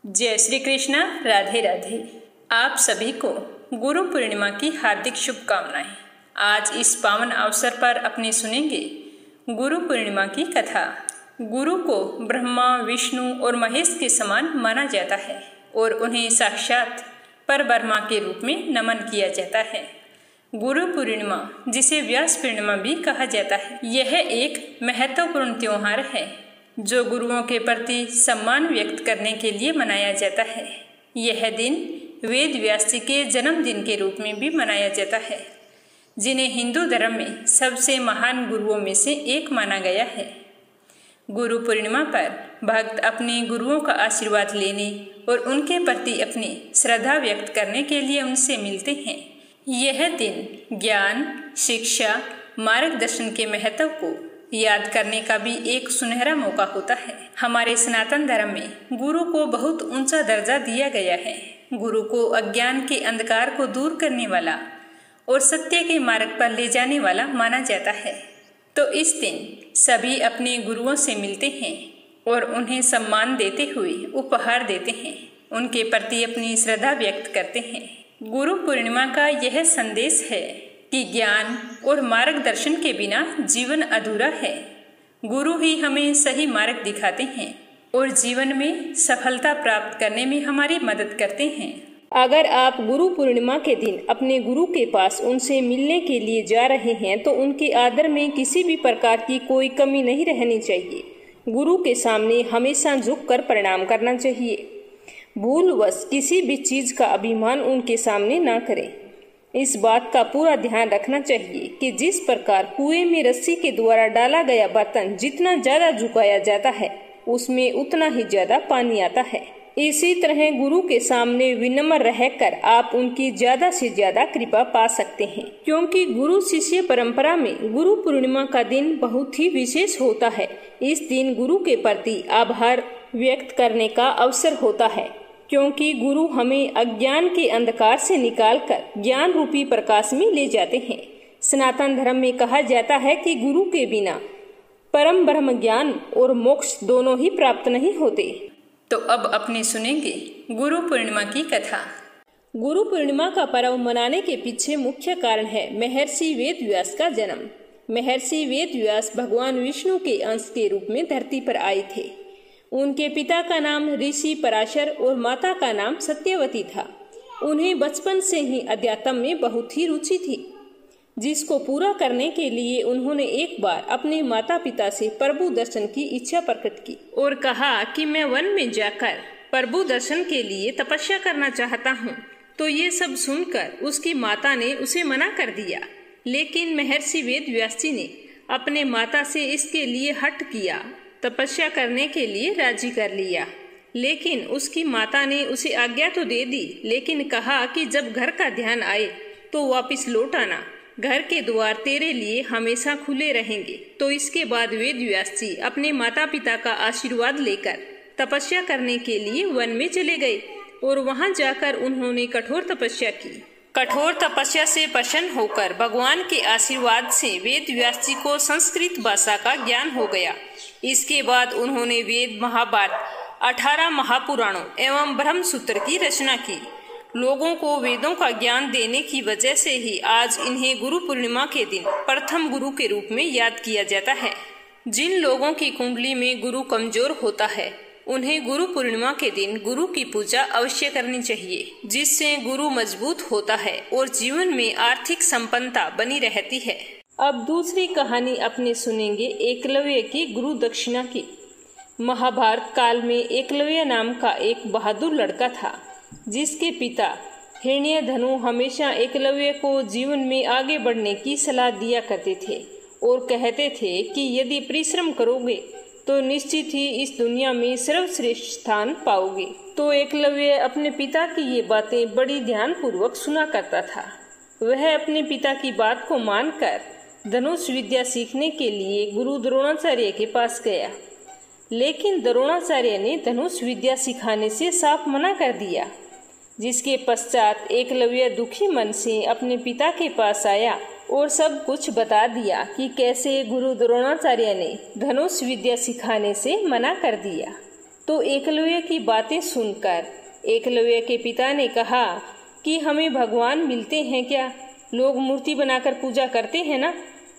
जय श्री कृष्णा। राधे राधे। आप सभी को गुरु पूर्णिमा की हार्दिक शुभकामनाएं। आज इस पावन अवसर पर अपने सुनेंगे गुरु पूर्णिमा की कथा। गुरु को ब्रह्मा, विष्णु और महेश के समान माना जाता है और उन्हें साक्षात परब्रह्मा के रूप में नमन किया जाता है। गुरु पूर्णिमा, जिसे व्यास पूर्णिमा भी कहा जाता है, यह एक महत्वपूर्ण त्योहार है जो गुरुओं के प्रति सम्मान व्यक्त करने के लिए मनाया जाता है। यह दिन वेद व्यास जी के जन्मदिन के रूप में भी मनाया जाता है, जिन्हें हिंदू धर्म में सबसे महान गुरुओं में से एक माना गया है। गुरु पूर्णिमा पर भक्त अपने गुरुओं का आशीर्वाद लेने और उनके प्रति अपनी श्रद्धा व्यक्त करने के लिए उनसे मिलते हैं। यह दिन ज्ञान, शिक्षा, मार्गदर्शन के महत्व को याद करने का भी एक सुनहरा मौका होता है। हमारे सनातन धर्म में गुरु को बहुत ऊंचा दर्जा दिया गया है। गुरु को अज्ञान के अंधकार को दूर करने वाला और सत्य के मार्ग पर ले जाने वाला माना जाता है। तो इस दिन सभी अपने गुरुओं से मिलते हैं और उन्हें सम्मान देते हुए उपहार देते हैं, उनके प्रति अपनी श्रद्धा व्यक्त करते हैं। गुरु पूर्णिमा का यह संदेश है कि ज्ञान और मार्गदर्शन के बिना जीवन अधूरा है। गुरु ही हमें सही मार्ग दिखाते हैं और जीवन में सफलता प्राप्त करने में हमारी मदद करते हैं। अगर आप गुरु पूर्णिमा के दिन अपने गुरु के पास उनसे मिलने के लिए जा रहे हैं तो उनके आदर में किसी भी प्रकार की कोई कमी नहीं रहनी चाहिए। गुरु के सामने हमेशा झुककर प्रणाम करना चाहिए। भूलवश किसी भी चीज का अभिमान उनके सामने ना करें। इस बात का पूरा ध्यान रखना चाहिए कि जिस प्रकार कुएं में रस्सी के द्वारा डाला गया बर्तन जितना ज्यादा झुकाया जाता है उसमें उतना ही ज्यादा पानी आता है। इसी तरह गुरु के सामने विनम्र रहकर आप उनकी ज्यादा से ज्यादा कृपा पा सकते हैं, क्योंकि गुरु शिष्य परंपरा में गुरु पूर्णिमा का दिन बहुत ही विशेष होता है। इस दिन गुरु के प्रति आभार व्यक्त करने का अवसर होता है, क्योंकि गुरु हमें अज्ञान के अंधकार से निकालकर ज्ञान रूपी प्रकाश में ले जाते हैं। सनातन धर्म में कहा जाता है कि गुरु के बिना परम ब्रह्म ज्ञान और मोक्ष दोनों ही प्राप्त नहीं होते। तो अब अपने सुनेंगे गुरु पूर्णिमा की कथा। गुरु पूर्णिमा का पर्व मनाने के पीछे मुख्य कारण है महर्षि वेद व्यास का जन्म। महर्षि वेद व्यास भगवान विष्णु के अंश के रूप में धरती पर आए थे। उनके पिता का नाम ऋषि पराशर और माता का नाम सत्यवती था। उन्हें बचपन से ही अध्यात्म में बहुत ही रुचि थी, जिसको पूरा करने के लिए उन्होंने एक बार अपने माता पिता से प्रभु दर्शन की इच्छा प्रकट की और कहा कि मैं वन में जाकर प्रभु दर्शन के लिए तपस्या करना चाहता हूँ। तो ये सब सुनकर उसकी माता ने उसे मना कर दिया, लेकिन महर्षि वेद व्यास जी ने अपने माता से इसके लिए हट किया, तपस्या करने के लिए राजी कर लिया। लेकिन उसकी माता ने उसे आज्ञा तो दे दी, लेकिन कहा कि जब घर का ध्यान आए तो वापस लौट आना, घर के द्वार तेरे लिए हमेशा खुले रहेंगे। तो इसके बाद वेद व्यास जी अपने माता पिता का आशीर्वाद लेकर तपस्या करने के लिए वन में चले गए और वहां जाकर उन्होंने कठोर तपस्या की। कठोर तपस्या से प्रसन्न होकर भगवान के आशीर्वाद से वेद व्यास जी को संस्कृत भाषा का ज्ञान हो गया। इसके बाद उन्होंने वेद, महाभारत, 18 महापुराणों एवं ब्रह्म सूत्र की रचना की। लोगों को वेदों का ज्ञान देने की वजह से ही आज इन्हें गुरु पूर्णिमा के दिन प्रथम गुरु के रूप में याद किया जाता है। जिन लोगों की कुंडली में गुरु कमजोर होता है उन्हें गुरु पूर्णिमा के दिन गुरु की पूजा अवश्य करनी चाहिए, जिससे गुरु मजबूत होता है और जीवन में आर्थिक संपन्नता बनी रहती है। अब दूसरी कहानी अपने सुनेंगे एकलव्य की गुरु दक्षिणा की। महाभारत काल में एकलव्य नाम का एक बहादुर लड़का था, जिसके पिता हिरण्यधनु हमेशा एकलव्य को जीवन में आगे बढ़ने की सलाह दिया करते थे और कहते थे कि यदि परिश्रम करोगे तो निश्चित ही इस दुनिया में सर्वश्रेष्ठ स्थान पाओगे। तो एकलव्य अपने पिता की ये बातें बड़ी ध्यान पूर्वक सुना करता था। वह अपने पिता की बात को मानकर धनुष विद्या सीखने के लिए गुरु द्रोणाचार्य के पास गया, लेकिन द्रोणाचार्य ने धनुष विद्या सिखाने से साफ मना कर दिया। जिसके पश्चात एकलव्य दुखी मन से अपने पिता के पास आया और सब कुछ बता दिया कि कैसे गुरु द्रोणाचार्य ने धनुष विद्या सिखाने से मना कर दिया। तो एकलव्य की बातें सुनकर एकलव्य के पिता ने कहा कि हमें भगवान मिलते हैं क्या? लोग मूर्ति बनाकर पूजा करते हैं ना,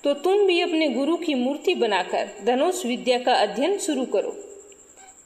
तो तुम भी अपने गुरु की मूर्ति बनाकर धनुष विद्या का अध्ययन शुरू करो।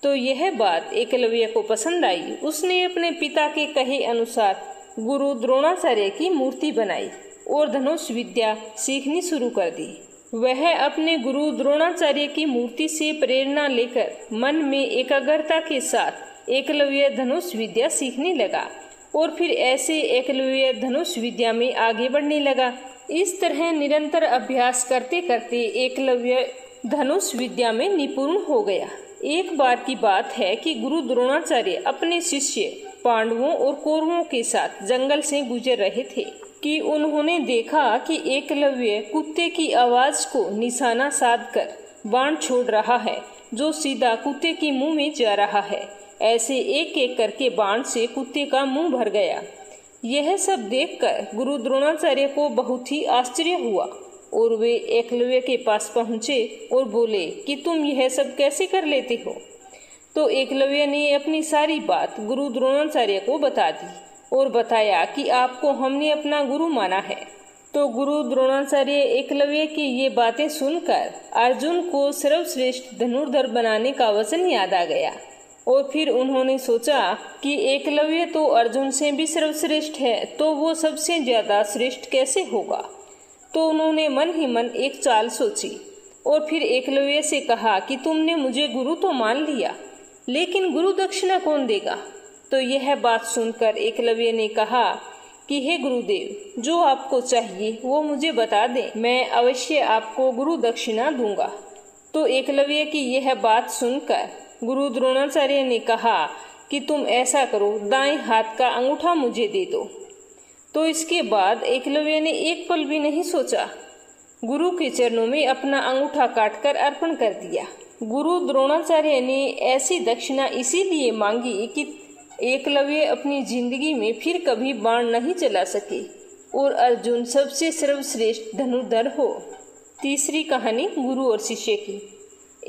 तो यह बात एकलव्य को पसंद आई। उसने अपने पिता के कहे अनुसार गुरु द्रोणाचार्य की मूर्ति बनाई और धनुष विद्या सीखनी शुरू कर दी। वह अपने गुरु द्रोणाचार्य की मूर्ति से प्रेरणा लेकर मन में एकाग्रता के साथ एकलव्य धनुष विद्या सीखने लगा और फिर ऐसे एकलव्य धनुष विद्या में आगे बढ़ने लगा। इस तरह निरंतर अभ्यास करते करते एकलव्य धनुष विद्या में निपुण हो गया। एक बार की बात है कि गुरु द्रोणाचार्य अपने शिष्य पांडवों और कौरवों के साथ जंगल से गुजर रहे थे कि उन्होंने देखा कि एकलव्य कुत्ते की आवाज को निशाना साधकर बाण छोड़ रहा है जो सीधा कुत्ते के मुंह में जा रहा है। ऐसे एक एक करके बाण से कुत्ते का मुंह भर गया। यह सब देखकर गुरु द्रोणाचार्य को बहुत ही आश्चर्य हुआ और वे एकलव्य के पास पहुंचे और बोले कि तुम यह सब कैसे कर लेते हो? तो एकलव्य ने अपनी सारी बात गुरु द्रोणाचार्य को बता दी और बताया कि आपको हमने अपना गुरु माना है। तो गुरु द्रोणाचार्य एकलव्य की ये बातें सुनकर अर्जुन को सर्वश्रेष्ठ धनुर्धर बनाने का वचन याद आ गया और फिर उन्होंने सोचा कि एकलव्य तो अर्जुन से भी सर्वश्रेष्ठ है, तो वो सबसे ज्यादा श्रेष्ठ कैसे होगा? तो उन्होंने मन ही मन एक चाल सोची और फिर एकलव्य से कहा कि तुमने मुझे गुरु तो मान लिया, लेकिन गुरु दक्षिणा कौन देगा? तो यह बात सुनकर एकलव्य ने कहा कि हे गुरुदेव, जो आपको चाहिए वो मुझे बता दें, मैं अवश्य आपको गुरु दक्षिणा दूंगा। तो एकलव्य की यह बात सुनकर गुरु द्रोणाचार्य ने कहा कि तुम ऐसा करो, दाएं हाथ का अंगूठा मुझे दे दो। तो इसके बाद एकलव्य ने एक पल भी नहीं सोचा, गुरु के चरणों में अपना अंगूठा काटकर अर्पण कर दिया। गुरु द्रोणाचार्य ने ऐसी दक्षिणा इसीलिए मांगी कि एकलव्य अपनी जिंदगी में फिर कभी बाण नहीं चला सके और अर्जुन सबसे सर्वश्रेष्ठ धनुर्धर हो। तीसरी कहानी गुरु और शिष्य की।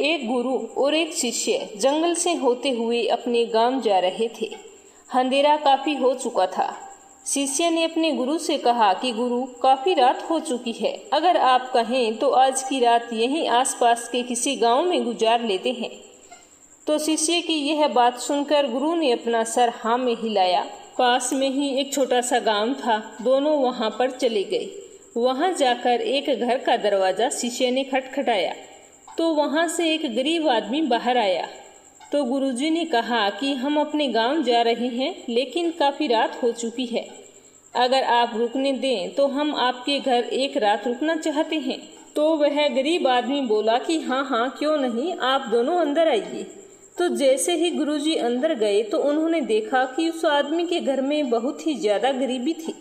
एक गुरु और एक शिष्य जंगल से होते हुए अपने गांव जा रहे थे। अंधेरा काफी हो चुका था। शिष्य ने अपने गुरु से कहा कि गुरु, काफी रात हो चुकी है, अगर आप कहें तो आज की रात यहीं आसपास के किसी गांव में गुजार लेते हैं। तो शिष्य की यह बात सुनकर गुरु ने अपना सर हाँ में हिलाया। पास में ही एक छोटा सा गांव था। दोनों वहां पर चले गए। वहां जाकर एक घर का दरवाजा शिष्य ने खटखटाया तो वहां से एक गरीब आदमी बाहर आया। तो गुरुजी ने कहा कि हम अपने गांव जा रहे हैं, लेकिन काफी रात हो चुकी है, अगर आप रुकने दें तो हम आपके घर एक रात रुकना चाहते हैं। तो वह गरीब आदमी बोला कि हाँ हाँ क्यों नहीं, आप दोनों अंदर आइए। तो जैसे ही गुरुजी अंदर गए तो उन्होंने देखा कि उस आदमी के घर में बहुत ही ज्यादा गरीबी थी।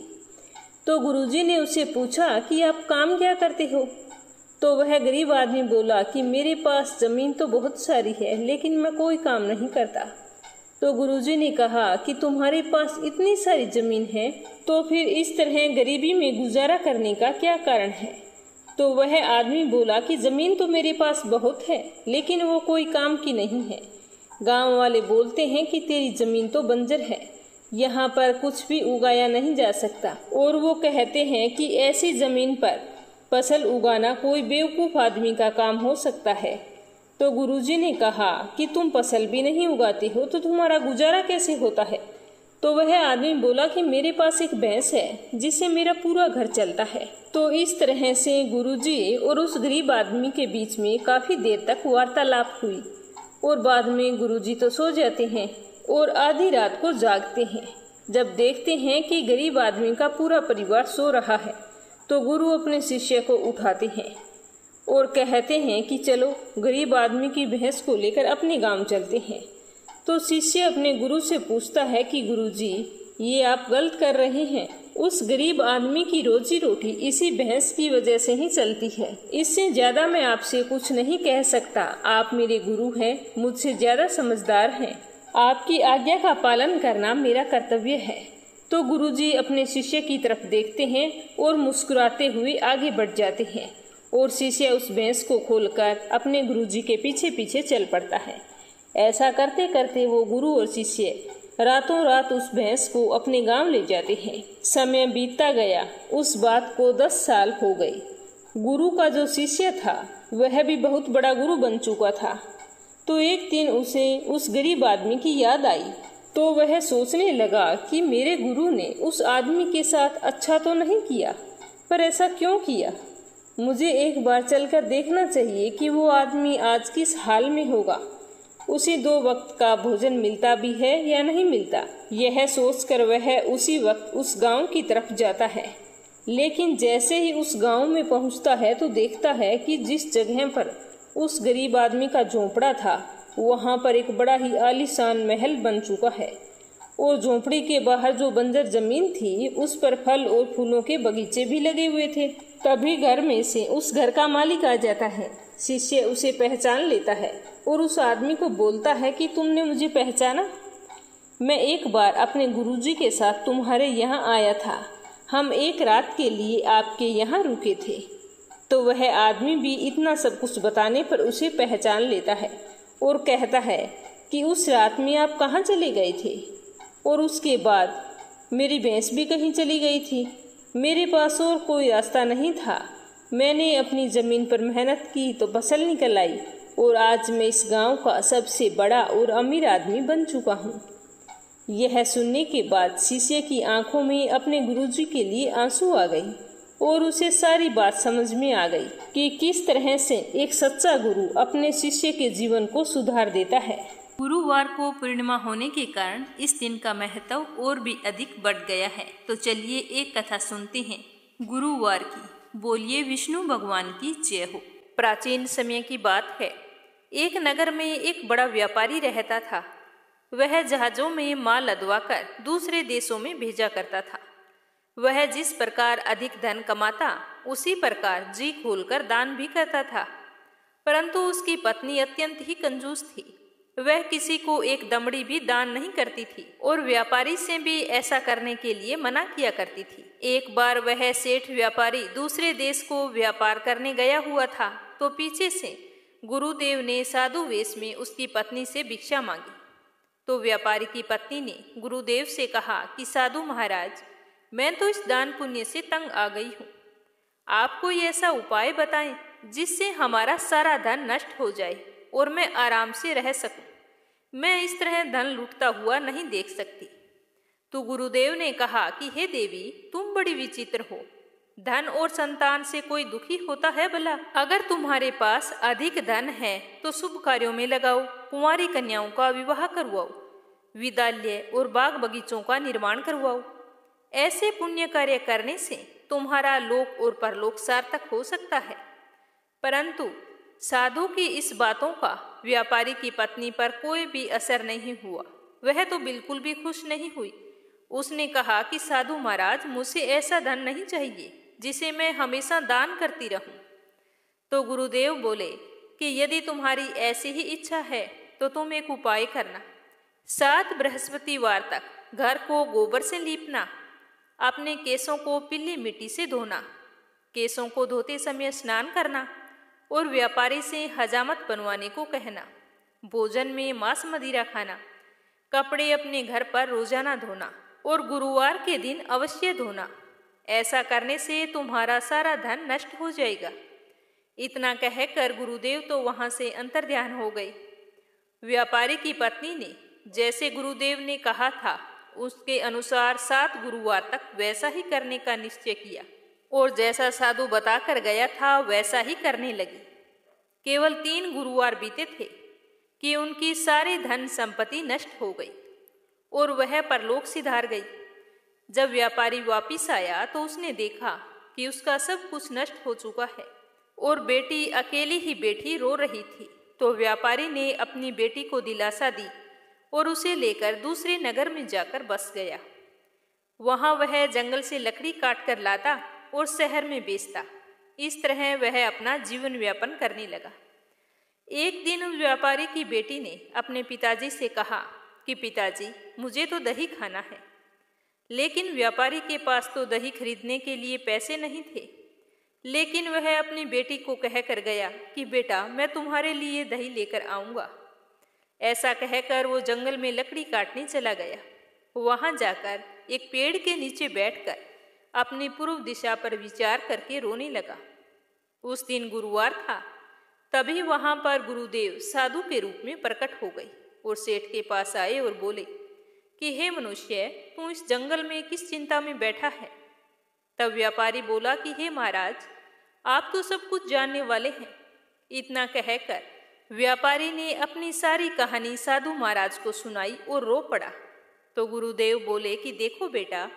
तो गुरुजी ने उसे पूछा कि आप काम क्या करते हो? तो वह गरीब आदमी बोला कि मेरे पास जमीन तो बहुत सारी है, लेकिन मैं कोई काम नहीं करता। तो गुरुजी ने कहा कि तुम्हारे पास इतनी सारी जमीन है, तो फिर इस तरह गरीबी में गुजारा करने का क्या कारण है? तो वह आदमी बोला कि जमीन तो मेरे पास बहुत है, लेकिन वो कोई काम की नहीं है। गांव वाले बोलते हैं कि तेरी जमीन तो बंजर है, यहाँ पर कुछ भी उगाया नहीं जा सकता, और वो कहते हैं कि ऐसी जमीन पर फसल उगाना कोई बेवकूफ आदमी का काम हो सकता है। तो गुरुजी ने कहा कि तुम फसल भी नहीं उगाते हो तो तुम्हारा गुजारा कैसे होता है? तो वह आदमी बोला कि मेरे पास एक भैंस है जिससे मेरा पूरा घर चलता है। तो इस तरह से गुरुजी और उस गरीब आदमी के बीच में काफी देर तक वार्तालाप हुई और बाद में गुरुजी तो सो जाते हैं और आधी रात को जागते हैं। जब देखते हैं कि गरीब आदमी का पूरा परिवार सो रहा है तो गुरु अपने शिष्य को उठाते हैं और कहते हैं कि चलो गरीब आदमी की भैंस को लेकर अपने गांव चलते हैं। तो शिष्य अपने गुरु से पूछता है कि गुरुजी, ये आप गलत कर रहे हैं। उस गरीब आदमी की रोजी रोटी इसी भैंस की वजह से ही चलती है। इससे ज्यादा मैं आपसे कुछ नहीं कह सकता। आप मेरे गुरु हैं, मुझसे ज्यादा समझदार हैं। आपकी आज्ञा का पालन करना मेरा कर्तव्य है। तो गुरुजी अपने शिष्य की तरफ देखते हैं और मुस्कुराते हुए आगे बढ़ जाते हैं और शिष्य उस भैंस को खोलकर अपने गुरुजी के पीछे पीछे चल पड़ता है। ऐसा करते करते वो गुरु और शिष्य रातों रात उस भैंस को अपने गांव ले जाते हैं। समय बीतता गया, उस बात को 10 साल हो गए। गुरु का जो शिष्य था वह भी बहुत बड़ा गुरु बन चुका था। तो एक दिन उसे उस गरीब आदमी की याद आई, तो वह सोचने लगा कि मेरे गुरु ने उस आदमी के साथ अच्छा तो नहीं किया, पर ऐसा क्यों किया? मुझे एक बार चलकर देखना चाहिए कि वो आदमी आज किस हाल में होगा। उसे 2 वक्त का भोजन मिलता भी है या नहीं मिलता। यह सोचकर वह उसी वक्त उस गांव की तरफ जाता है। लेकिन जैसे ही उस गांव में पहुंचता है तो देखता है कि जिस जगह पर उस गरीब आदमी का झोंपड़ा था वहां पर एक बड़ा ही आलीशान महल बन चुका है और झोंपड़ी के बाहर जो बंजर जमीन थी उस पर फल और फूलों के बगीचे भी लगे हुए थे। तभी घर में से उस घर का मालिक आ जाता है। शिष्य उसे पहचान लेता है और उस आदमी को बोलता है कि तुमने मुझे पहचाना? मैं एक बार अपने गुरुजी के साथ तुम्हारे यहाँ आया था। हम एक रात के लिए आपके यहाँ रुके थे। तो वह आदमी भी इतना सब कुछ बताने पर उसे पहचान लेता है और कहता है कि उस रात में आप कहाँ चले गए थे? और उसके बाद मेरी भैंस भी कहीं चली गई थी। मेरे पास और कोई रास्ता नहीं था। मैंने अपनी ज़मीन पर मेहनत की तो फसल निकल आई और आज मैं इस गांव का सबसे बड़ा और अमीर आदमी बन चुका हूँ। यह सुनने के बाद शिष्य की आंखों में अपने गुरुजी के लिए आंसू आ गई और उसे सारी बात समझ में आ गई कि किस तरह से एक सच्चा गुरु अपने शिष्य के जीवन को सुधार देता है। गुरुवार को पूर्णिमा होने के कारण इस दिन का महत्व और भी अधिक बढ़ गया है। तो चलिए एक कथा सुनते हैं गुरुवार की। बोलिए विष्णु भगवान की जय हो। प्राचीन समय की बात है। एक नगर में एक बड़ा व्यापारी रहता था। वह जहाजों में माल लदवाकर दूसरे देशों में भेजा करता था। वह जिस प्रकार अधिक धन कमाता उसी प्रकार जी खोलकर दान भी करता था। परंतु उसकी पत्नी अत्यंत ही कंजूस थी। वह किसी को एक दमड़ी भी दान नहीं करती थी और व्यापारी से भी ऐसा करने के लिए मना किया करती थी। एक बार वह सेठ व्यापारी दूसरे देश को व्यापार करने गया हुआ था तो पीछे से गुरुदेव ने साधु वेश में उसकी पत्नी से भिक्षा मांगी। तो व्यापारी की पत्नी ने गुरुदेव से कहा कि साधु महाराज, मैं तो इस दान पुण्य से तंग आ गई हूँ। आप कोई ऐसा उपाय बताएं जिससे हमारा सारा धन नष्ट हो जाए और मैं आराम से रह सकूं। मैं इस तरह धन लूटता हुआ नहीं देख सकती। तो गुरुदेव ने कहा कि हे देवी, तुम बड़ी विचित्र हो। धन और संतान से कोई दुखी होता है भला? अगर तुम्हारे पास अधिक धन है तो शुभ कार्यों में लगाओ, कुंवारी कन्याओं का विवाह करवाओ, विद्यालय और बाग बगीचों का निर्माण करवाओ। ऐसे पुण्य कार्य करने से तुम्हारा लोक और परलोक सार्थक हो सकता है। परंतु साधु की इस बातों का व्यापारी की पत्नी पर कोई भी असर नहीं हुआ। वह तो बिल्कुल भी खुश नहीं हुई। उसने कहा कि साधु महाराज, मुझे ऐसा धन नहीं चाहिए जिसे मैं हमेशा दान करती रहूं। तो गुरुदेव बोले कि यदि तुम्हारी ऐसी ही इच्छा है तो तुम एक उपाय करना। 7 बृहस्पतिवार तक घर को गोबर से लीपना, अपने केसों को पीली मिट्टी से धोना, केसों को धोते समय स्नान करना और व्यापारी से हजामत बनवाने को कहना, भोजन में मांस मदिरा खाना, कपड़े अपने घर पर रोजाना धोना और गुरुवार के दिन अवश्य धोना। ऐसा करने से तुम्हारा सारा धन नष्ट हो जाएगा। इतना कहकर गुरुदेव तो वहां से अंतर्ध्यान हो गए। व्यापारी की पत्नी ने जैसे गुरुदेव ने कहा था उसके अनुसार 7 गुरुवार तक वैसा ही करने का निश्चय किया और जैसा साधु बताकर गया था वैसा ही करने लगी। केवल 3 गुरुवार बीते थे कि उनकी सारी धन संपत्ति नष्ट हो गई और वह परलोक सिधार गई। जब व्यापारी वापिस आया तो उसने देखा कि उसका सब कुछ नष्ट हो चुका है और बेटी अकेली ही बैठी रो रही थी। तो व्यापारी ने अपनी बेटी को दिलासा दी और उसे लेकर दूसरे नगर में जाकर बस गया। वहां वह जंगल से लकड़ी काट कर लाता और शहर में बेचता। इस तरह वह अपना जीवन व्यापन करने लगा। एक दिन उस व्यापारी की बेटी ने अपने पिताजी से कहा कि पिताजी, मुझे तो दही खाना है। लेकिन व्यापारी के पास तो दही खरीदने के लिए पैसे नहीं थे। लेकिन वह अपनी बेटी को कह कर गया कि बेटा, मैं तुम्हारे लिए दही लेकर आऊँगा। ऐसा कहकर वो जंगल में लकड़ी काटने चला गया। वहां जाकर एक पेड़ के नीचे बैठकर अपनी पूर्व दिशा पर विचार करके रोने लगा। उस दिन गुरुवार था। तभी वहां पर गुरुदेव साधु के रूप में प्रकट हो गए और सेठ के पास आए और बोले कि हे मनुष्य, तू इस जंगल में किस चिंता में बैठा है। तब व्यापारी बोला कि हे महाराज, आप तो सब कुछ जानने वाले हैं। इतना कहकर व्यापारी ने अपनी सारी कहानी साधु महाराज को सुनाई और रो पड़ा। तो गुरुदेव बोले कि देखो बेटा,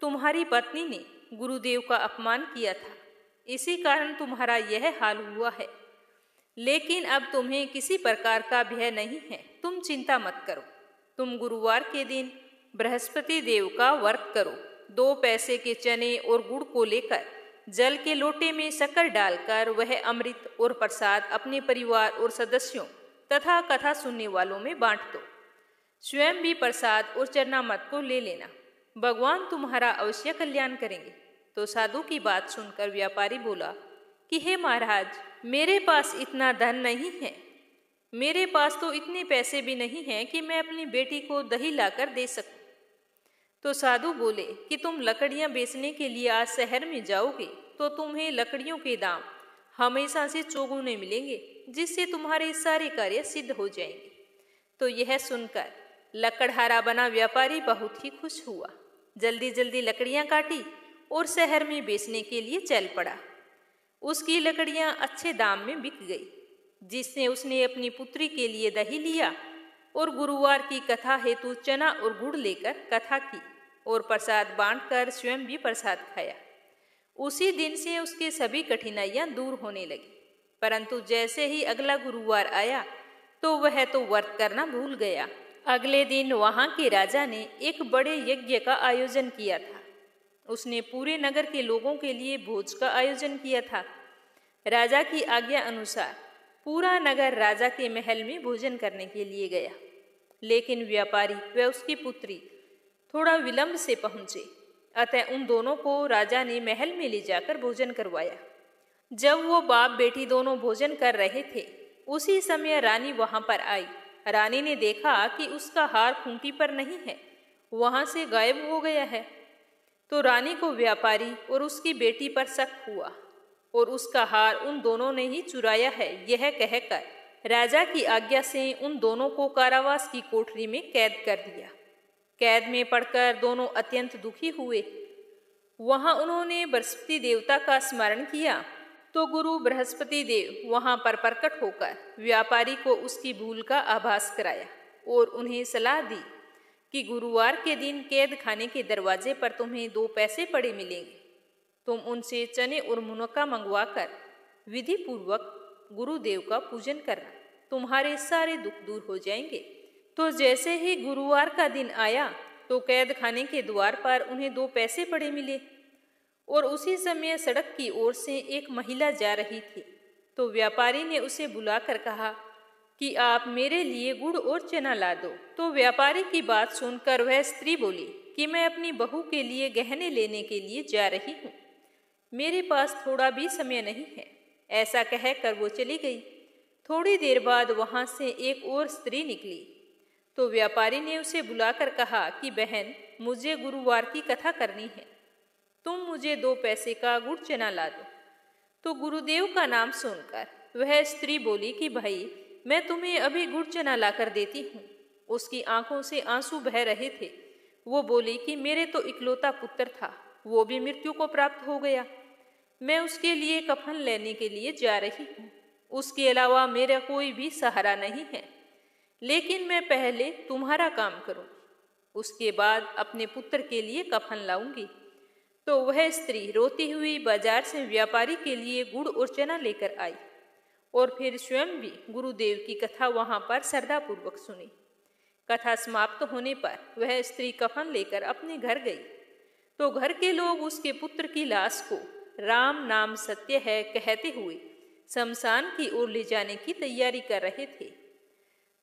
तुम्हारी पत्नी ने गुरुदेव का अपमान किया था, इसी कारण तुम्हारा यह हाल हुआ है। लेकिन अब तुम्हें किसी प्रकार का भय नहीं है, तुम चिंता मत करो। तुम गुरुवार के दिन बृहस्पति देव का व्रत करो। 2 पैसे के चने और गुड़ को लेकर जल के लोटे में शक्कर डालकर वह अमृत और प्रसाद अपने परिवार और सदस्यों तथा कथा सुनने वालों में बांट दो। स्वयं भी प्रसाद और चरणामृत को ले लेना, भगवान तुम्हारा अवश्य कल्याण करेंगे। तो साधु की बात सुनकर व्यापारी बोला कि हे महाराज, मेरे पास इतना धन नहीं है। मेरे पास तो इतने पैसे भी नहीं हैं कि मैं अपनी बेटी को दही लाकर दे सकूं। तो साधु बोले कि तुम लकड़ियां बेचने के लिए आज शहर में जाओगे तो तुम्हें लकड़ियों के दाम हमेशा से चौगुने मिलेंगे, जिससे तुम्हारे सारे कार्य सिद्ध हो जाएंगे। तो यह सुनकर लकड़हारा बना व्यापारी बहुत ही खुश हुआ। जल्दी जल्दी लकड़ियां काटी और शहर में बेचने के लिए चल पड़ा। उसकी लकड़ियां अच्छे दाम में बिक गई, जिससे उसने अपनी पुत्री के लिए दही लिया और गुरुवार की कथा हेतु चना और गुड़ लेकर कथा की और प्रसाद बांटकर स्वयं भी प्रसाद खाया। उसी दिन से उसके सभी कठिनाइयां दूर होने लगी। परंतु जैसे ही अगला गुरुवार आया तो वह तो व्रत करना भूल गया। अगले दिन वहां के राजा ने एक बड़े यज्ञ का आयोजन किया था। उसने पूरे नगर के लोगों के लिए भोज का आयोजन किया था। राजा की आज्ञा अनुसार पूरा नगर राजा के महल में भोजन करने के लिए गया, लेकिन व्यापारी व उसकी पुत्री थोड़ा विलंब से पहुंचे। अतः उन दोनों को राजा ने महल में ले जाकर भोजन करवाया। जब वो बाप बेटी दोनों भोजन कर रहे थे, उसी समय रानी वहां पर आई। रानी ने देखा कि उसका हार खूंटी पर नहीं है, वहां से गायब हो गया है। तो रानी को व्यापारी और उसकी बेटी पर शक हुआ और उसका हार उन दोनों ने ही चुराया है, यह कहकर राजा की आज्ञा से उन दोनों को कारावास की कोठरी में कैद कर दिया। कैद में पड़कर दोनों अत्यंत दुखी हुए। वहां उन्होंने बृहस्पति देवता का स्मरण किया तो गुरु बृहस्पति देव वहां पर प्रकट होकर व्यापारी को उसकी भूल का आभास कराया और उन्हें सलाह दी कि गुरुवार के दिन कैद खाने के दरवाजे पर तुम्हें 2 पैसे पड़े मिलेंगे। तुम उनसे चने और मुनक्का मंगवाकर विधि पूर्वक गुरुदेव का पूजन करना, तुम्हारे सारे दुख दूर हो जाएंगे। तो जैसे ही गुरुवार का दिन आया तो कैद खाने के द्वार पर उन्हें 2 पैसे पड़े मिले और उसी समय सड़क की ओर से एक महिला जा रही थी। तो व्यापारी ने उसे बुलाकर कहा कि आप मेरे लिए गुड़ और चना ला दो। तो व्यापारी की बात सुनकर वह स्त्री बोली कि मैं अपनी बहू के लिए गहने लेने के लिए जा रही हूँ, मेरे पास थोड़ा भी समय नहीं है। ऐसा कहकर वो चली गई। थोड़ी देर बाद वहां से एक और स्त्री निकली। तो व्यापारी ने उसे बुलाकर कहा कि बहन, मुझे गुरुवार की कथा करनी है, तुम मुझे 2 पैसे का गुड़ चना ला दो। तो गुरुदेव का नाम सुनकर वह स्त्री बोली कि भाई, मैं तुम्हें अभी गुड़ चना लाकर देती हूँ। उसकी आंखों से आंसू बह रहे थे। वो बोली कि मेरे तो इकलौता पुत्र था, वो भी मृत्यु को प्राप्त हो गया। मैं उसके लिए कफन लेने के लिए जा रही हूँ। उसके अलावा मेरा कोई भी सहारा नहीं है, लेकिन मैं पहले तुम्हारा काम करूँ, उसके बाद अपने पुत्र के लिए कफन लाऊंगी। तो वह स्त्री रोती हुई बाजार से व्यापारी के लिए गुड़ और चना लेकर आई और फिर स्वयं भी गुरुदेव की कथा वहां पर श्रद्धापूर्वक सुनी। कथा समाप्त होने पर वह स्त्री कफन लेकर अपने घर गई। तो घर के लोग उसके पुत्र की लाश को राम नाम सत्य है कहते हुए शमशान की ओर ले जाने की तैयारी कर रहे थे।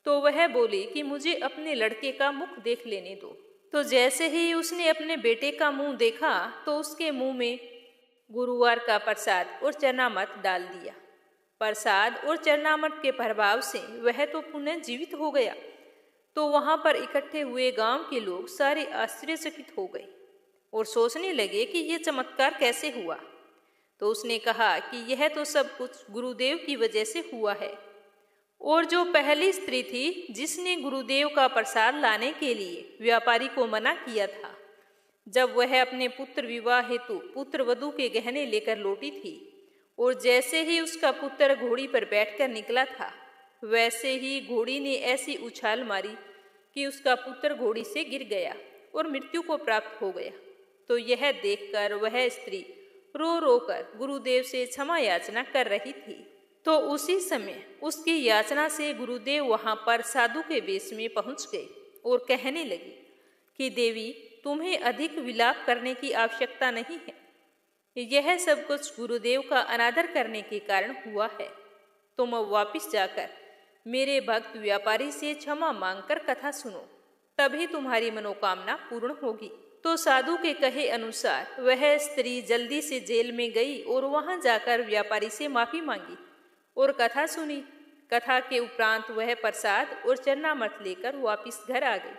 तो वह बोली कि मुझे अपने लड़के का मुख देख लेने दो। तो जैसे ही उसने अपने बेटे का मुंह देखा तो उसके मुंह में गुरुवार का प्रसाद और चनामृत डाल दिया। प्रसाद और चरणामृत के प्रभाव से वह तो पुनः जीवित हो गया। तो वहां पर इकट्ठे हुए गांव के लोग सारे आश्चर्यचकित हो गए और सोचने लगे कि यह चमत्कार कैसे हुआ। तो उसने कहा कि यह तो सब कुछ गुरुदेव की वजह से हुआ है। और जो पहली स्त्री थी जिसने गुरुदेव का प्रसाद लाने के लिए व्यापारी को मना किया था, जब वह अपने पुत्र विवाह हेतु पुत्र वधू के गहने लेकर लौटी थी और जैसे ही उसका पुत्र घोड़ी पर बैठकर निकला था, वैसे ही घोड़ी ने ऐसी उछाल मारी कि उसका पुत्र घोड़ी से गिर गया और मृत्यु को प्राप्त हो गया। तो यह देखकर वह स्त्री रो रो कर गुरुदेव से क्षमा याचना कर रही थी। तो उसी समय उसकी याचना से गुरुदेव वहां पर साधु के वेश में पहुंच गए और कहने लगे कि देवी, तुम्हें अधिक विलाप करने की आवश्यकता नहीं है। यह सब कुछ गुरुदेव का अनादर करने के कारण हुआ है। तुम अब वापिस जाकर मेरे भक्त व्यापारी से क्षमा मांगकर कथा सुनो, तभी तुम्हारी मनोकामना पूर्ण होगी। तो साधु के कहे अनुसार वह स्त्री जल्दी से जेल में गई और वहां जाकर व्यापारी से माफी मांगी और कथा सुनी। कथा के उपरांत वह प्रसाद और चरणामृत लेकर वापिस घर आ गई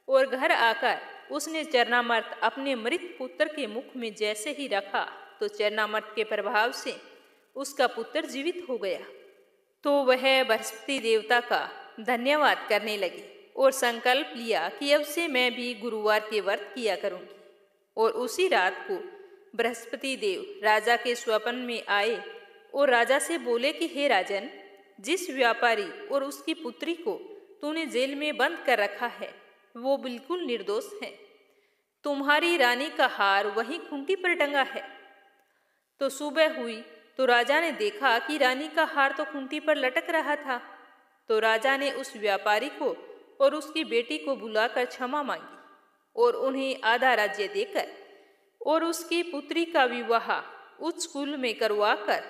और घर आकर उसने चरणामृत अपने मृत पुत्र के मुख में जैसे ही रखा तो चरणामृत के प्रभाव से उसका पुत्र जीवित हो गया। तो वह बृहस्पति देवता का धन्यवाद करने लगी और संकल्प लिया कि अब से मैं भी गुरुवार के व्रत किया करूंगी। और उसी रात को बृहस्पति देव राजा के स्वप्न में आए और राजा से बोले कि हे राजन, जिस व्यापारी और उसकी पुत्री को तूने जेल में बंद कर रखा है वो बिल्कुल निर्दोष है। तुम्हारी रानी का हार वहीं खूंटी पर टंगा है। तो सुबह हुई तो राजा ने देखा कि रानी का हार तो खूंटी पर लटक रहा था। तो राजा ने उस व्यापारी को और उसकी बेटी को बुलाकर क्षमा मांगी और उन्हें आधा राज्य देकर और उसकी पुत्री का विवाह उच्च कुल में करवाकर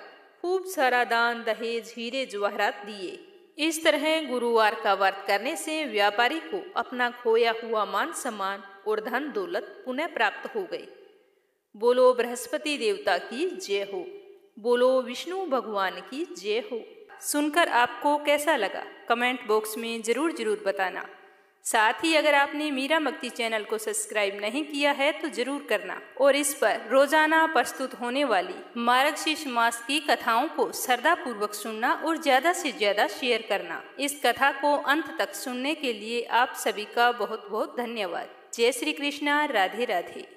खूब सारा दान दहेज हीरे जवाहरात दिए। इस तरह गुरुवार का व्रत करने से व्यापारी को अपना खोया हुआ मान सम्मान और धन दौलत पुनः प्राप्त हो गई। बोलो बृहस्पति देवता की जय हो। बोलो विष्णु भगवान की जय हो। सुनकर आपको कैसा लगा कमेंट बॉक्स में जरूर बताना। साथ ही अगर आपने मीरा भक्ति चैनल को सब्सक्राइब नहीं किया है तो जरूर करना और इस पर रोजाना प्रस्तुत होने वाली मार्गशीर्ष मास की कथाओं को श्रद्धापूर्वक सुनना और ज्यादा से ज्यादा शेयर करना। इस कथा को अंत तक सुनने के लिए आप सभी का बहुत बहुत धन्यवाद। जय श्री कृष्णा। राधे राधे।